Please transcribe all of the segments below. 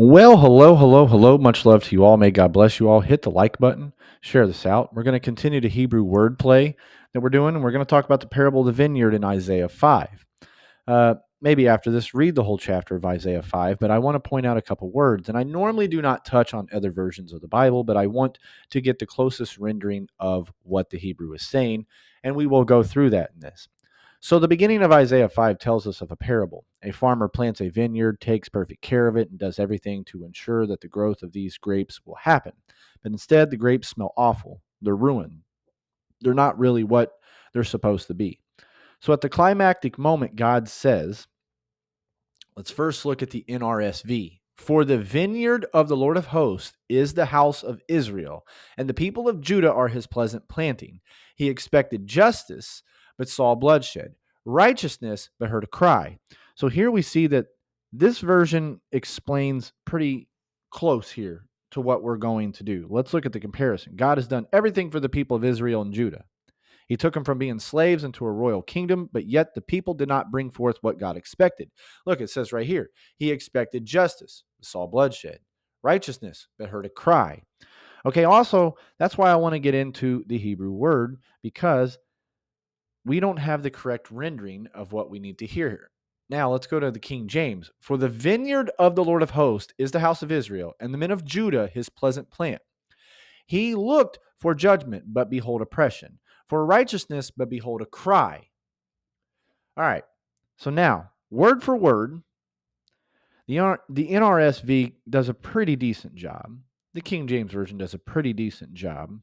Well, hello, hello, hello. Much love to you all. May God bless you all. Hit the like button, share this out. We're going to continue the Hebrew wordplay that we're doing, and we're going to talk about the parable of the vineyard in Isaiah 5. Maybe after this, read the whole chapter of Isaiah 5, but I want to point out a couple words. And I normally do not touch on other versions of the Bible, but I want to get the closest rendering of what the Hebrew is saying, and we will go through that in this. So, the beginning of Isaiah 5 tells us of a parable. A farmer plants a vineyard, takes perfect care of it, and does everything to ensure that the growth of these grapes will happen. But instead, the grapes smell awful. They're ruined. They're not really what they're supposed to be. So, at the climactic moment, God says, let's first look at the NRSV. For the vineyard of the Lord of hosts is the house of Israel, and the people of Judah are his pleasant planting. He expected justice, but saw bloodshed, righteousness, but heard a cry. So here we see that this version explains pretty close here to what we're going to do. Let's look at the comparison. God has done everything for the people of Israel and Judah. He took them from being slaves into a royal kingdom, but yet the people did not bring forth what God expected. Look, it says right here, he expected justice, but saw bloodshed, righteousness, but heard a cry. Okay, also, that's why I want to get into the Hebrew word, because we don't have the correct rendering of what we need to hear here. Now, let's go to the King James. For the vineyard of the Lord of hosts is the house of Israel, and the men of Judah his pleasant plant. He looked for judgment, but behold oppression, for righteousness, but behold a cry. All right. So now, word for word, the NRSV does a pretty decent job. The King James Version does a pretty decent job.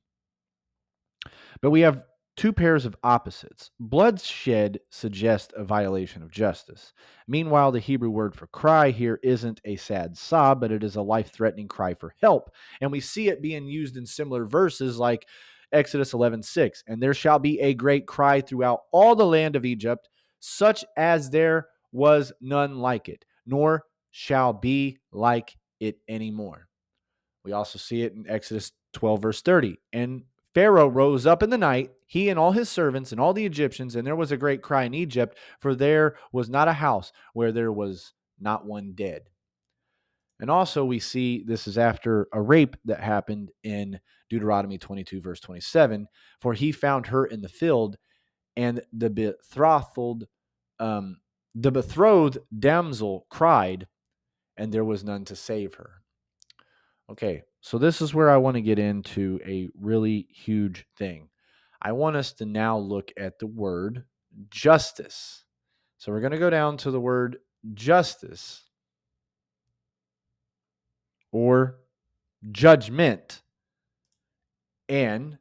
But we have two pairs of opposites. Bloodshed suggests a violation of justice. Meanwhile, the Hebrew word for cry here isn't a sad sob, but it is a life-threatening cry for help. And we see it being used in similar verses like Exodus 11:6. And there shall be a great cry throughout all the land of Egypt, such as there was none like it, nor shall be like it anymore. We also see it in Exodus 12, verse 30. And Pharaoh rose up in the night, he and all his servants and all the Egyptians, and there was a great cry in Egypt, for there was not a house where there was not one dead. And also we see this is after a rape that happened in Deuteronomy 22, verse 27. For he found her in the field, and the betrothed damsel cried, and there was none to save her. Okay, so this is where I want to get into a really huge thing. I want us to now look at the word justice. So we're going to go down to the word justice or judgment. And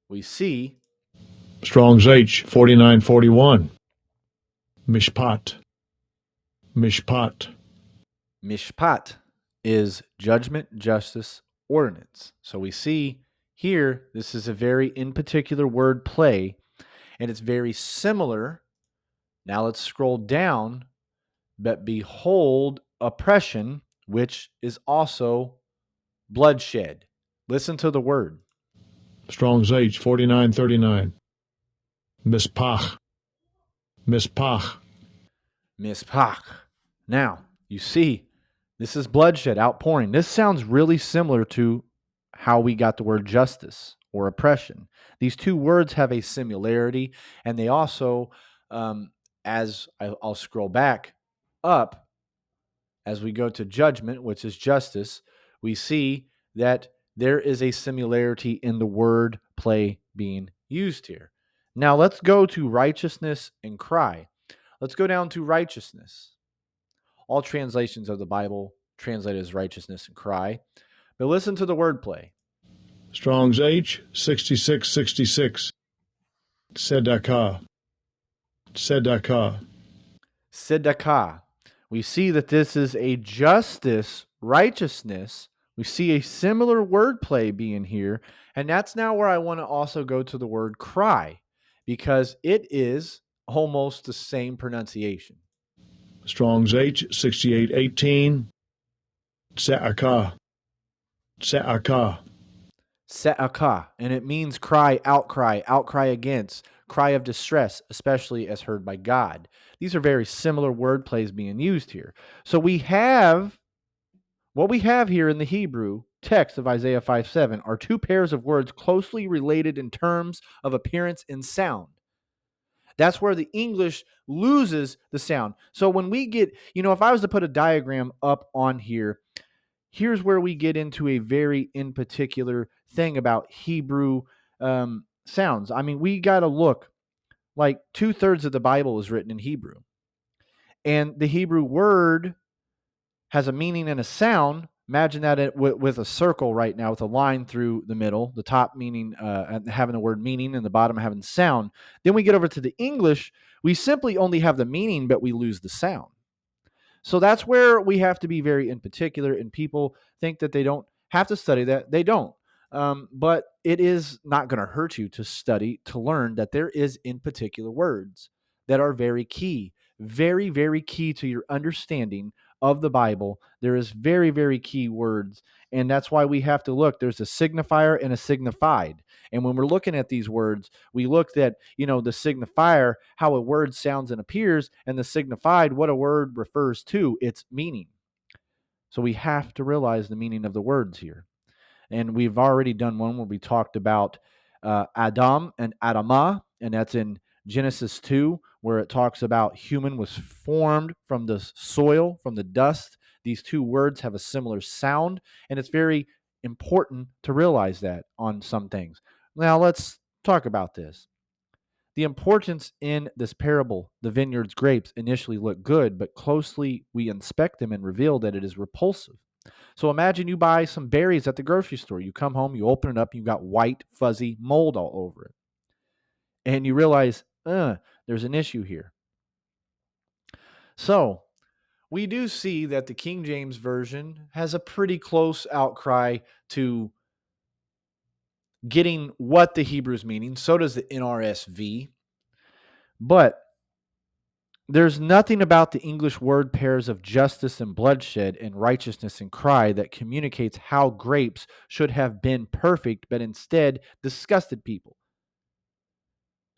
we see Strong's H 4941. Mishpat. Mishpat. mishpat is judgment, justice, ordinance. So we see here, this is a very in particular word play, and it's very similar. Now let's scroll down. But behold oppression, which is also bloodshed. Listen to the word. Strong's H 4939. Mispach. Mispach. Mispach. Now, you see, this is bloodshed, outpouring. This sounds really similar to how we got the word justice or oppression. These two words have a similarity, and they also, as I'll scroll back up, as we go to judgment, which is justice, we see that there is a similarity in the word play being used here. Now let's go to righteousness and cry. Let's go down to righteousness. All translations of the Bible translate as righteousness and cry. But listen to the wordplay. Strong's H 6666. Tzedakah. Tzedakah. Tzedakah. We see that this is a justice, righteousness. We see a similar wordplay being here. And that's now where I want to also go to the word cry, because it is almost the same pronunciation. Strong's H 6818. Tzedakah. Tzedakah. Se'akah, and it means cry, outcry against, cry of distress, especially as heard by God. These are very similar word plays being used here. So we have What we have here in the Hebrew text of Isaiah 5:7 are two pairs of words closely related in terms of appearance and sound. That's where the English loses the sound. So when we get, if I was to put a diagram up on here, here's where we get into a very in particular thing about Hebrew sounds. I mean, we got to look, like 2/3 of the Bible is written in Hebrew. And the Hebrew word has a meaning and a sound. Imagine that with a circle right now with a line through the middle, the top meaning and having the word meaning and the bottom having sound. Then we get over to the English. We simply only have the meaning, but we lose the sound. So that's where we have to be very in particular. And people think that they don't have to study that. They don't. But it is not going to hurt you to study, to learn that there is in particular words that are very key, very, very key to your understanding of the Bible. There is very, very key words. And that's why we have to look. There's a signifier and a signified. And when we're looking at these words, we looked at, the signifier, how a word sounds and appears, and the signified, what a word refers to, its meaning. So we have to realize the meaning of the words here. And we've already done one where we talked about Adam and Adamah, and that's in Genesis 2, where it talks about human was formed from the soil, from the dust. These two words have a similar sound, and it's very important to realize that on some things. Now, let's talk about this. The importance in this parable, the vineyard's grapes, initially look good, but closely we inspect them and reveal that it is repulsive. So imagine you buy some berries at the grocery store. You come home, you open it up, and you've got white, fuzzy mold all over it. And you realize, there's an issue here. So we do see that the King James Version has a pretty close outcry to getting what the Hebrew's meaning. So does the NRSV. But there's nothing about the English word pairs of justice and bloodshed and righteousness and cry that communicates how grapes should have been perfect, but instead disgusted people.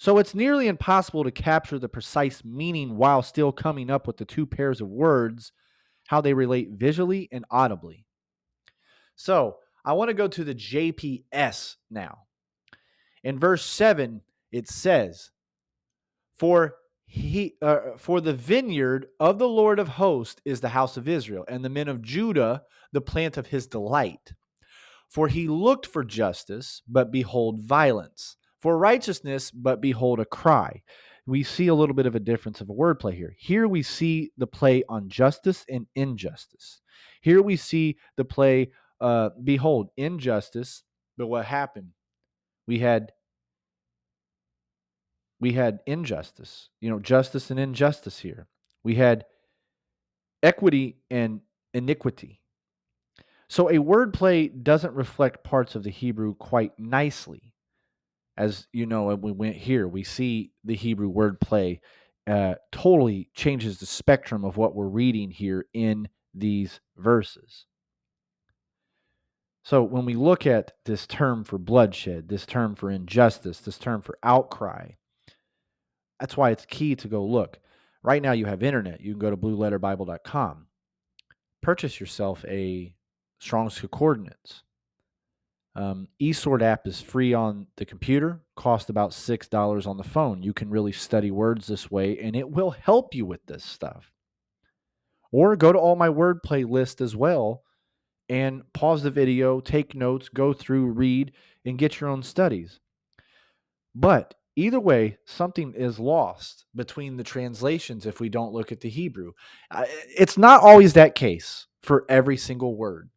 So it's nearly impossible to capture the precise meaning while still coming up with the two pairs of words, how they relate visually and audibly. So I want to go to the JPS now. In verse 7, it says, For the vineyard of the Lord of hosts is the house of Israel, and the men of Judah the plant of his delight. For he looked for justice, but behold violence. For righteousness, but behold a cry. We see a little bit of a difference of a wordplay here. Here we see the play on justice and injustice. Here we see the play, behold, injustice. But what happened? We had injustice, justice and injustice here. We had equity and iniquity. So a wordplay doesn't reflect parts of the Hebrew quite nicely. As you know, when we went here, we see the Hebrew wordplay totally changes the spectrum of what we're reading here in these verses. So when we look at this term for bloodshed, this term for injustice, this term for outcry, that's why it's key to go look. Right now you have internet. You can go to blueletterbible.com. Purchase yourself a Strong's Concordance. eSword app is free on the computer, cost about $6 on the phone. You can really study words this way, and it will help you with this stuff. Or go to all my wordplay list as well and pause the video, take notes, go through, read, and get your own studies. But either way, something is lost between the translations if we don't look at the Hebrew. It's not always that case for every single word.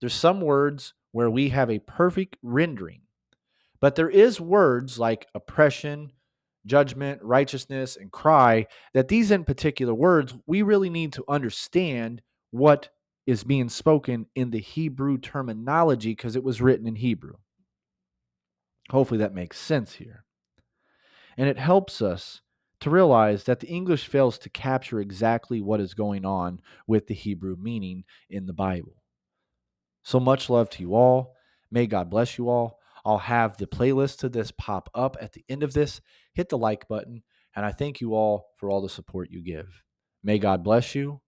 There's some words where we have a perfect rendering, but there is words like oppression, judgment, righteousness, and cry that these in particular words, we really need to understand what is being spoken in the Hebrew terminology because it was written in Hebrew. Hopefully that makes sense here. And it helps us to realize that the English fails to capture exactly what is going on with the Hebrew meaning in the Bible. So much love to you all. May God bless you all. I'll have the playlist to this pop up at the end of this. Hit the like button, and I thank you all for all the support you give. May God bless you.